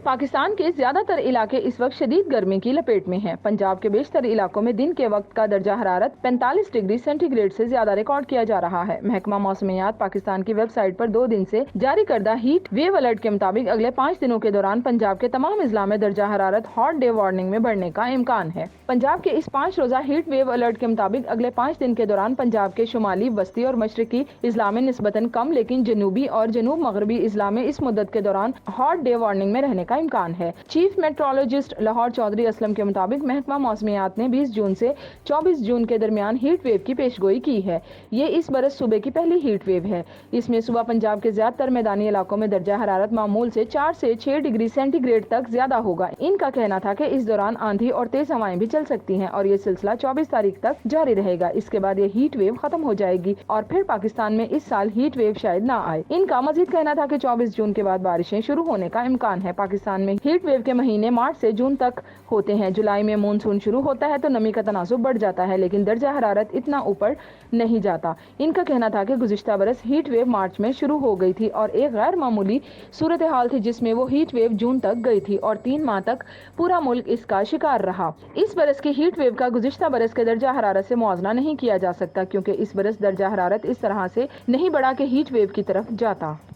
پاکستان کے زیادہ تر علاقے اس وقت شدید گرمی کی لپیٹ میں ہیں۔ پنجاب کے بیشتر علاقوں میں دن کے وقت کا درجہ حرارت 45 ڈگری سینٹی گریڈ سے زیادہ ریکارڈ کیا جا رہا ہے۔ محکمہ موسمیات پاکستان کی ویب سائٹ پر 2 دن سے جاری کردہ ہیٹ ویو الرٹ کے مطابق اگلے 5 دنوں کے دوران پنجاب کے تمام اضلاع میں درجہ حرارت ہاٹ ڈے وارننگ میں بڑھنے کا امکان ہے۔ پنجاب کے اس 5 روزہ ہیٹ ویو الرٹ کے مطابق اگلے 5 دن کے دوران پنجاب کے شمالی، وسطی اور مشرقی اضلاع میں نسبتاً کم لیکن جنوبی اور جنوب مغربی اضلاع میں اس مدت کے دوران ہاٹ ڈے وارننگ میں رہنے کا امکان ہے۔ چیف میٹرولوجسٹ لاہور چودھری اسلم کے مطابق محکمہ موسمیات نے 20 جون سے 24 جون کے درمیان ہیٹ ویو کی پیش گوئی کی ہے۔ یہ اس برس صوبے کی پہلی ہیٹ ویو ہے۔ اس میں صبح پنجاب کے زیادہ تر میدانی علاقوں میں درجہ حرارت معمول سے 4 سے 6 ڈگری سینٹی گریڈ تک زیادہ ہوگا۔ ان کا کہنا تھا کہ اس دوران آندھی اور تیز ہوائیں بھی چل سکتی ہیں اور یہ سلسلہ 24 تاریخ تک جاری رہے گا۔ اس کے بعد یہ ہیٹ ویو ختم ہو جائے گی اور پھر پاکستان میں اس سال ہیٹ ویو شاید نہ آئے۔ ان کا مزید کہنا تھا کہ 24 جون کے بعد بارشیں شروع ہونے کا امکان ہے۔ پاکستان میں ہیٹ ویو کے مہینے مارچ سے جون تک ہوتے ہیں۔ جولائی میں مونسون شروع ہوتا ہے تو نمی کا تناسب بڑھ جاتا ہے لیکن درجہ حرارت اتنا اوپر نہیں جاتا۔ ان کا کہنا تھا کہ گزشتہ برس ہیٹ ویو مارچ میں شروع ہو گئی تھی اور ایک غیر معمولی صورتحال تھی جس میں وہ ہیٹ ویو جون تک گئی تھی اور 3 ماہ تک پورا ملک اس کا شکار رہا۔ اس برس کی ہیٹ ویو کا گزشتہ برس کے درجہ حرارت سے موازنہ نہیں کیا جا سکتا کیونکہ اس برس درجہ حرارت اس طرح سے نہیں بڑھا کہ ہیٹ ویو کی طرف جاتا۔